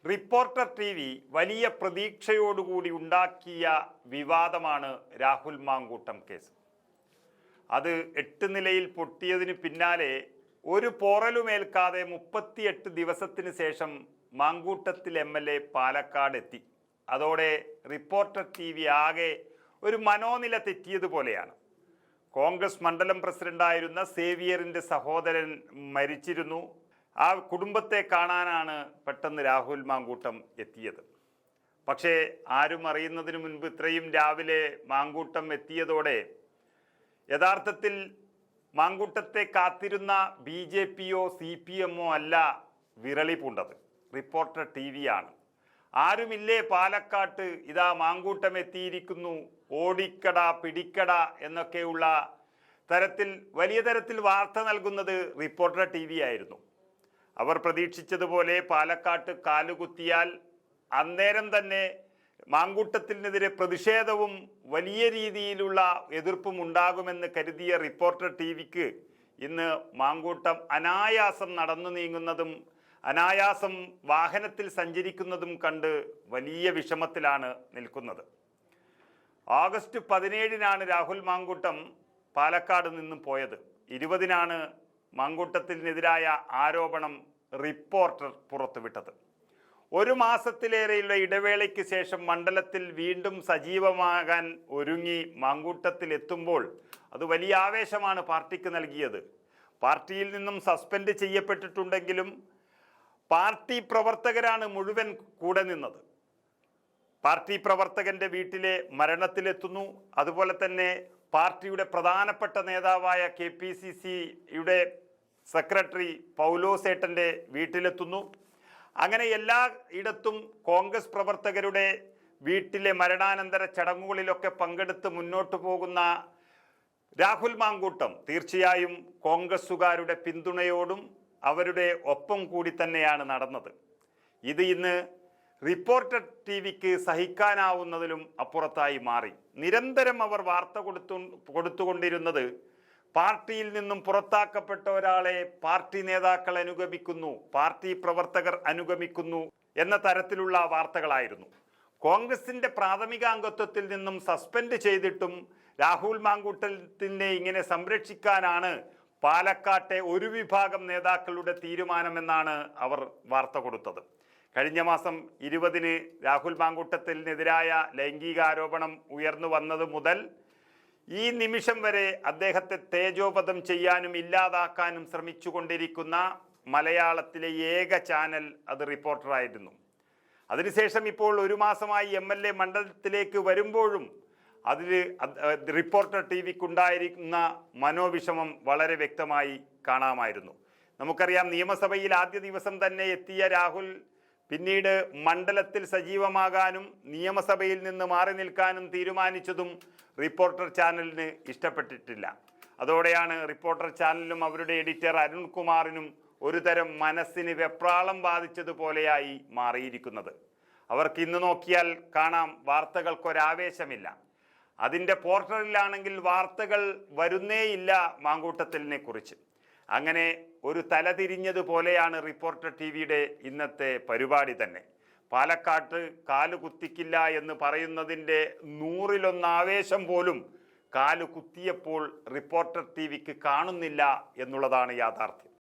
Reporter T V വലിയ പ്രതീക്ഷയോടുകൂടി ഉണ്ടാക്കിയ വിവാദമാണ് രാഹുൽ മാങ്കൂട്ടം കേസ്. അത് 8 നിലയിൽ പൊട്ടിയതിന് പിന്നാലെ ഒരു പോറലുമേൽക്കാതെ 38 ദിവസത്തിന് ശേഷം മാങ്കൂട്ടത്തിൽ MLA പാലക്കാട് എത്തി. അതോടെ റിപ്പോർട്ടർ ടി വി ആകെ ഒരു മനോനില തെറ്റിയതുപോലെയാണ്. കോൺഗ്രസ് മണ്ഡലം പ്രസിഡന്റായിരുന്ന സേവിയറിൻ്റെ സഹോദരൻ മരിച്ചിരുന്നു. ആ കുടുംബത്തെ കാണാനാണ് പെട്ടെന്ന് രാഹുൽ മാങ്കൂട്ടം എത്തിയത്. പക്ഷേ ആരും അറിയുന്നതിന് മുൻപ് ഇത്രയും രാവിലെ മാങ്കൂട്ടം എത്തിയതോടെ യഥാർത്ഥത്തിൽ മാങ്കൂട്ടത്തെ കാത്തിരുന്ന BJPയോ CPMോ അല്ല വിരളി പൂണ്ടത്, റിപ്പോർട്ടർ ടി വിയാണ്. ആരുമില്ലേ പാലക്കാട്ട്, ഇതാ മാങ്കൂട്ടം എത്തിയിരിക്കുന്നു, ഓടിക്കട പിടിക്കട എന്നൊക്കെയുള്ള തരത്തിൽ വലിയ തരത്തിൽ വാർത്ത നൽകുന്നത് റിപ്പോർട്ടർ ടി വി ആയിരുന്നു. അവർ പ്രതീക്ഷിച്ചതുപോലെ പാലക്കാട്ട് കാലുകുത്തിയാൽ അന്നേരം തന്നെ മാങ്കൂട്ടത്തിനെതിരെ പ്രതിഷേധവും വലിയ രീതിയിലുള്ള എതിർപ്പും ഉണ്ടാകുമെന്ന് കരുതിയ റിപ്പോർട്ടർ ടി വിക്ക് ഇന്ന് മാങ്കൂട്ടം അനായാസം നടന്നു നീങ്ങുന്നതും അനായാസം വാഹനത്തിൽ സഞ്ചരിക്കുന്നതും കണ്ട് വലിയ വിഷമത്തിലാണ് നിൽക്കുന്നത്. ഓഗസ്റ്റ് 17-നാണ് രാഹുൽ മാങ്കൂട്ടം പാലക്കാട് നിന്നും പോയത്. 20-നാണ് മാങ്കൂട്ടത്തിനെതിരായ ആരോപണം റിപ്പോർട്ടർ പുറത്തുവിട്ടത്. ഒരു മാസത്തിലേറെയുള്ള ഇടവേളയ്ക്ക് ശേഷം മണ്ഡലത്തിൽ വീണ്ടും സജീവമാകാൻ ഒരുങ്ങി മാങ്കൂട്ടത്തിൽ എത്തുമ്പോൾ അത് വലിയ ആവേശമാണ് പാർട്ടിക്ക് നൽകിയത്. പാർട്ടിയിൽ നിന്നും സസ്പെൻഡ് ചെയ്യപ്പെട്ടിട്ടുണ്ടെങ്കിലും പാർട്ടി പ്രവർത്തകരാണ് മുഴുവൻ കൂടെ നിന്നത്. പാർട്ടി പ്രവർത്തകന്റെ വീട്ടിലെ മരണത്തിലെത്തുന്നു. അതുപോലെ തന്നെ പാർട്ടിയുടെ പ്രധാനപ്പെട്ട നേതാവായ KPCCയുടെ സെക്രട്ടറി പൗലോസേട്ടൻ്റെ വീട്ടിലെത്തുന്നു. അങ്ങനെ എല്ലാ ഇടത്തും കോൺഗ്രസ് പ്രവർത്തകരുടെ വീട്ടിലെ മരണാനന്തര ചടങ്ങുകളിലൊക്കെ പങ്കെടുത്ത് മുന്നോട്ട് പോകുന്ന രാഹുൽ മാങ്കൂട്ടം തീർച്ചയായും കോൺഗ്രസ്സുകാരുടെ പിന്തുണയോടും അവരുടെ ഒപ്പം കൂടി തന്നെയാണ് നടന്നത്. ഇത് ഇന്ന് റിപ്പോർട്ടർ ടി വിക്ക് സഹിക്കാനാവുന്നതിലും അപ്പുറത്തായി മാറി. നിരന്തരം അവർ വാർത്ത കൊടുത്തുകൊണ്ടിരുന്നത് പാർട്ടിയിൽ നിന്നും പുറത്താക്കപ്പെട്ട ഒരാളെ പാർട്ടി നേതാക്കൾ അനുഗമിക്കുന്നു, പാർട്ടി പ്രവർത്തകർ അനുഗമിക്കുന്നു എന്ന തരത്തിലുള്ള വാർത്തകളായിരുന്നു. കോൺഗ്രസിൻ്റെ പ്രാഥമിക അംഗത്വത്തിൽ നിന്നും സസ്പെൻഡ് ചെയ്തിട്ടും രാഹുൽ മാങ്കൂട്ടത്തിനെ ഇങ്ങനെ സംരക്ഷിക്കാനാണ് പാലക്കാട്ടെ ഒരു വിഭാഗം നേതാക്കളുടെ തീരുമാനമെന്നാണ് അവർ വാർത്ത കൊടുത്തത്. കഴിഞ്ഞ മാസം 20-ന് രാഹുൽ മാങ്കൂട്ടത്തിനെതിരായ ലൈംഗികാരോപണം ഉയർന്നു വന്നത് മുതൽ ഈ നിമിഷം വരെ അദ്ദേഹത്തെ തേജോവധം ചെയ്യാനും ഇല്ലാതാക്കാനും ശ്രമിച്ചുകൊണ്ടിരിക്കുന്ന മലയാളത്തിലെ ഏക ചാനൽ അത് റിപ്പോർട്ടറായിരുന്നു. അതിനുശേഷം ഇപ്പോൾ ഒരു മാസമായി MLA മണ്ഡലത്തിലേക്ക് വരുമ്പോഴും അതിൽ റിപ്പോർട്ടർ ടി വിക്കുണ്ടായിരിക്കുന്ന മനോവിഷമം വളരെ വ്യക്തമായി കാണാമായിരുന്നു. നമുക്കറിയാം, നിയമസഭയിൽ ആദ്യ ദിവസം തന്നെ എത്തിയ രാഹുൽ പിന്നീട് മണ്ഡലത്തിൽ സജീവമാകാനും നിയമസഭയിൽ നിന്ന് മാറി നിൽക്കാനും തീരുമാനിച്ചതും റിപ്പോർട്ടർ ചാനലിന് ഇഷ്ടപ്പെട്ടിട്ടില്ല. അതോടെയാണ് റിപ്പോർട്ടർ ചാനലിനും അവരുടെ എഡിറ്റർ അരുൺകുമാറിനും ഒരു തരം മനസ്സിന് വെപ്രാളം ബാധിച്ചതുപോലെയായി മാറിയിരിക്കുന്നത്. അവർക്ക് ഇന്ന് നോക്കിയാൽ കാണാം വാർത്തകൾക്കൊരാവേശമില്ല. അതിൻ്റെ പോർട്ടലിലാണെങ്കിൽ വാർത്തകൾ വരുന്നേയില്ല മാങ്കൂട്ടത്തിനെ കുറിച്ച്. അങ്ങനെ ഒരു തലതിരിഞ്ഞതുപോലെയാണ് റിപ്പോർട്ടർ ടി വിയുടെ ഇന്നത്തെ പരിപാടി തന്നെ. പാലക്കാട്ട് കാല് കുത്തിക്കില്ല എന്ന് പറയുന്നതിൻ്റെ 100-1 ആവേശം പോലും കാല് കുത്തിയപ്പോൾ റിപ്പോർട്ടർ ടി വിക്ക് കാണുന്നില്ല എന്നുള്ളതാണ് യാഥാർത്ഥ്യം.